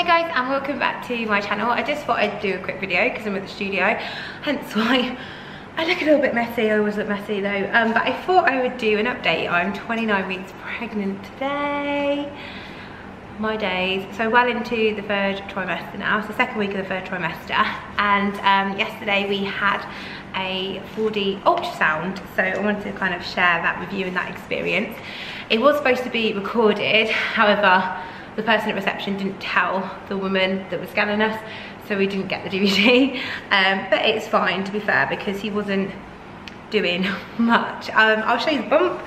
Hi guys, and welcome back to my channel. I just thought I'd do a quick video because I'm at the studio, hence why I look a little bit messy. I always look messy though, but I thought I would do an update. I'm 29 weeks pregnant today. My days. So well into the third trimester now. It's the second week of the third trimester, and yesterday we had a 4D ultrasound, so I wanted to kind of share that with you and that experience. It was supposed to be recorded, however the person at reception didn't tell the woman that was scanning us, so we didn't get the DVD. But it's fine, to be fair, because he wasn't doing much. I'll show you the bump.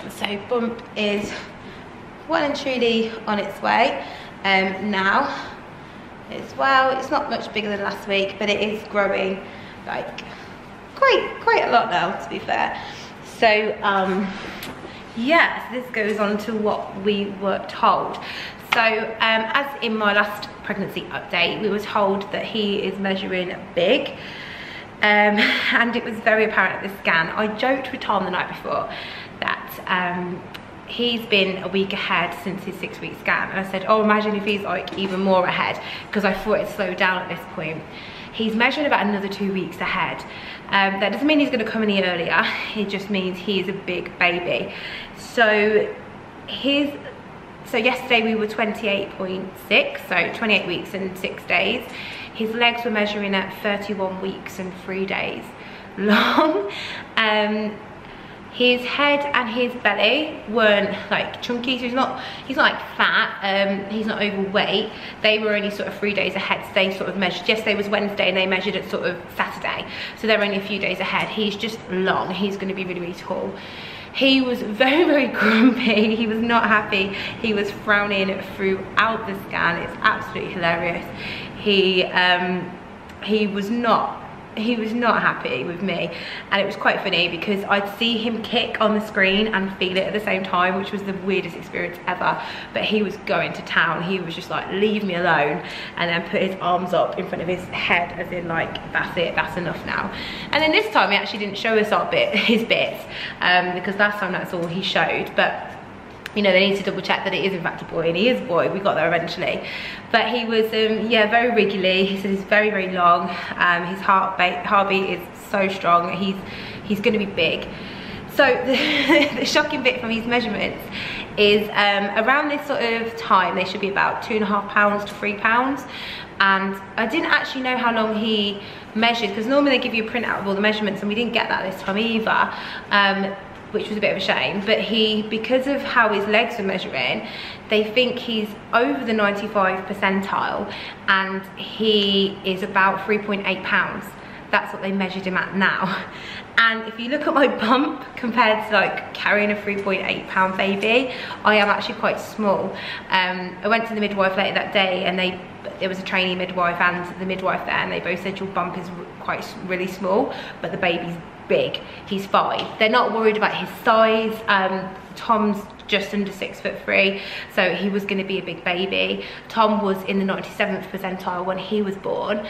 So bump is well and truly on its way now as well. It's not much bigger than last week, but it is growing like quite a lot now, to be fair. So yes, this goes on to what we were told. So as in my last pregnancy update, we were told that he is measuring big, and it was very apparent at the scan. I joked with Tom the night before that he's been a week ahead since his 6-week scan, and I said, oh, imagine if he's like even more ahead, because I thought it slowed down at this point. He's measuring about another 2 weeks ahead. That doesn't mean he's going to come any earlier, it just means he's a big baby. So yesterday we were 28.6, so 28 weeks and 6 days. His legs were measuring at 31 weeks and 3 days long. His head and his belly weren't like chunky, so he's not like fat, he's not overweight. They were only sort of 3 days ahead, so they sort of measured, yesterday was Wednesday and they measured it sort of Saturday, so they're only a few days ahead. He's just long, he's going to be really tall. He was very grumpy, he was not happy, he was frowning throughout the scan. It's absolutely hilarious. He was not happy with me, and it was quite funny because I'd see him kick on the screen and feel it at the same time, which was the weirdest experience ever. But he was going to town. He was just like, leave me alone, and then put his arms up in front of his head as in like, that's it, that's enough now. And then this time he actually didn't show us his bits, because last time that's all he showed. But you know, they need to double check that it is in fact a boy, and he is a boy. We got there eventually. But he was, yeah, very wriggly. He said he's very long. His heartbeat is so strong. He's going to be big. So the shocking bit from his measurements is around this sort of time, they should be about 2.5 pounds to 3 pounds. And I didn't actually know how long he measured, because normally they give you a printout of all the measurements, and we didn't get that this time either. Which was a bit of a shame, but because of how his legs were measuring, they think he's over the 95th percentile, and he is about 3.8 pounds. That's what they measured him at now. And if you look at my bump compared to like carrying a 3.8 pound baby, I am actually quite small. I went to the midwife later that day, and there was a trainee midwife and the midwife there, and they both said your bump is really small, but the baby's big. He's 5. They're not worried about his size. Tom's just under 6'3", so he was going to be a big baby. Tom was in the 97th percentile when he was born,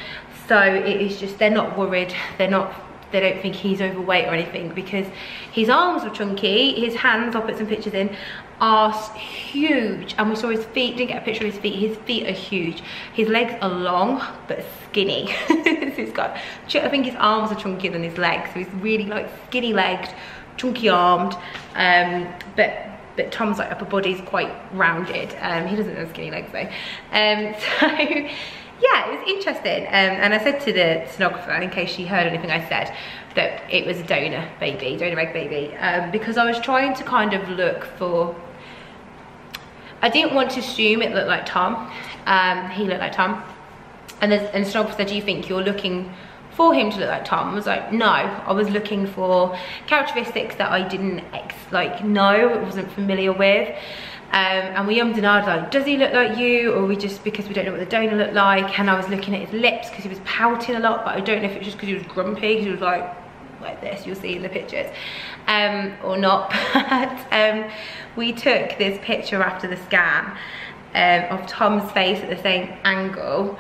so it is just, they're not worried. They don't think he's overweight or anything, because his arms were chunky, his hands, I'll put some pictures in, are huge, and we saw his feet. Didn't get a picture of his feet. His feet are huge. His legs are long but skinny. I think his arms are chunkier than his legs, so he's really like skinny legged, chunky armed, but Tom's like upper body's quite rounded. He doesn't have skinny legs though. So yeah, it was interesting. And I said to the sonographer, in case she heard anything I said, that it was a donor egg baby, because I was trying to kind of look for, I didn't want to assume it looked like Tom. He looked like Tom, and the sonographer said, do you think you're looking for him to look like Tom? I was like, no, I was looking for characteristics that I didn't know, wasn't familiar with. And we ummed and ahed, like, does he look like you, or we just, because we don't know what the donor looked like? And I was looking at his lips because he was pouting a lot, but I don't know if it was just because he was grumpy, because he was like this, you'll see in the pictures, or not. But we took this picture after the scan of Tom's face at the same angle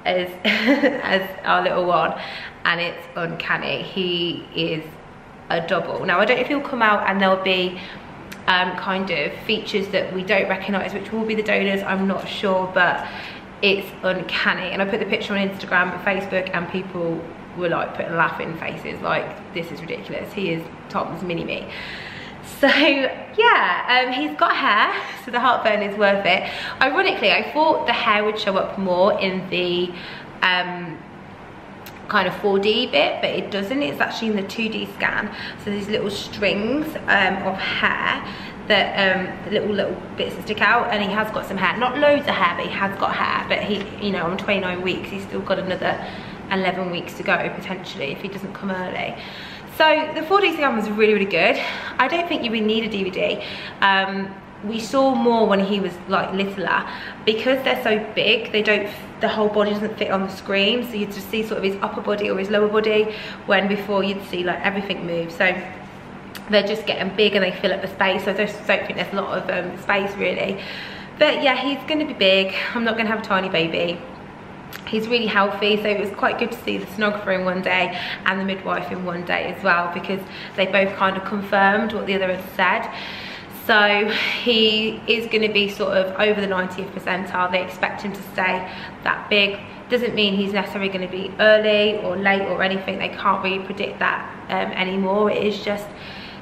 as as our little one, and it's uncanny. He is a double. Now I don't know if he'll come out and there'll be kind of features that we don't recognise, which will be the donors, I'm not sure, but it's uncanny. And I put the picture on Instagram and Facebook, and people were like putting laughing faces, like, this is ridiculous, he is Tom's mini-me. So yeah, he's got hair, so the heartburn is worth it. Ironically, I thought the hair would show up more in the kind of 4D bit, but it doesn't. It's actually in the 2D scan. So these little strings of hair that the little bits that stick out, and he has got some hair, not loads of hair, but he has got hair. But he, you know, on 29 weeks, he's still got another 11 weeks to go potentially if he doesn't come early. So the 4D scan was really, really good. I don't think you would need a DVD. We saw more when he was like littler, because they're so big, the whole body doesn't fit on the screen, so you'd just see sort of his upper body or his lower body, when before you'd see like everything move. So they're just getting big and they fill up the space, so I just don't think there's a lot of space really. But yeah, he's going to be big. I'm not going to have a tiny baby. He's really healthy, so it was quite good to see the sonographer in one day and the midwife in one day as well, because they both kind of confirmed what the other had said. So he is going to be sort of over the 90th percentile. They expect him to stay that big. Doesn't mean he's necessarily going to be early or late or anything. They can't really predict that anymore. It is just,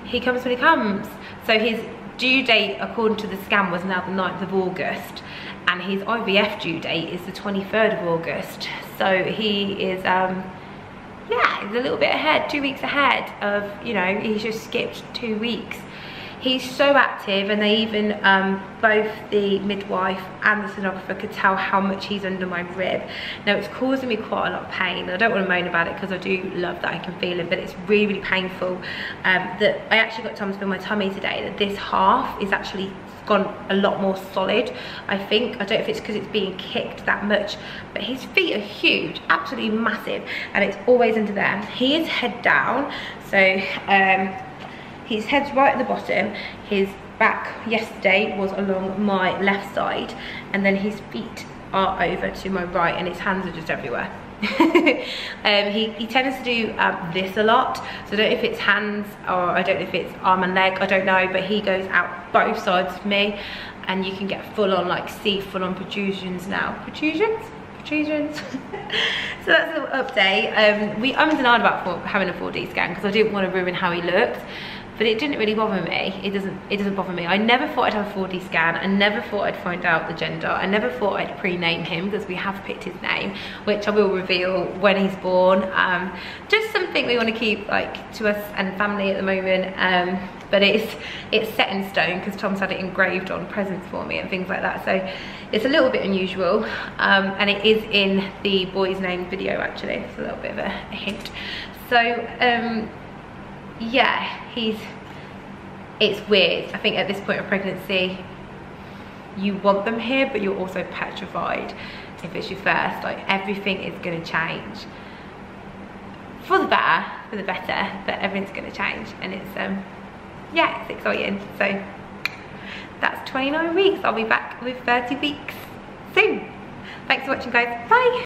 he comes when he comes. So his due date, according to the scan, was now the 9th of August. And his IVF due date is the 23rd of August. So he is, yeah, he's a little bit ahead, 2 weeks ahead of, you know, he's just skipped 2 weeks. He's so active, and they even, both the midwife and the sonographer could tell how much he's under my rib. Now, it's causing me quite a lot of pain. I don't want to moan about it because I do love that I can feel it, but it's really, really painful. That I actually got Tom to feel my tummy today, that this half is actually gone a lot more solid, I think. I don't know if it's because it's being kicked that much, but his feet are huge, absolutely massive, and it's always under there. He is head down, so his head's right at the bottom. His back yesterday was along my left side, and then his feet are over to my right, and his hands are just everywhere. He tends to do this a lot, so I don't know if it's hands or I don't know if it's arm and leg, I don't know, but he goes out both sides of me, and you can get full on, like, see full on protrusions now. Protrusions? So that's a little update. We ummed and ahed about having a 4D scan because I didn't want to ruin how he looked, but it didn't really bother me. It doesn't bother me. I never thought I'd have a 4D scan. I never thought I'd find out the gender. I never thought I'd pre-name him, because we have picked his name, which I will reveal when he's born. Just something we want to keep, like, to us and family at the moment. But it's set in stone because Tom's had it engraved on presents for me and things like that. So it's a little bit unusual, and it is in the boy's name video actually. It's a little bit of a hint. So yeah, it's weird. I think at this point of pregnancy, you want them here, but you're also petrified if it's your first. Like, everything is going to change for the better, but everything's going to change, and it's yeah, it's exciting. So that's 29 weeks. I'll be back with 30 weeks soon. Thanks for watching, guys. Bye.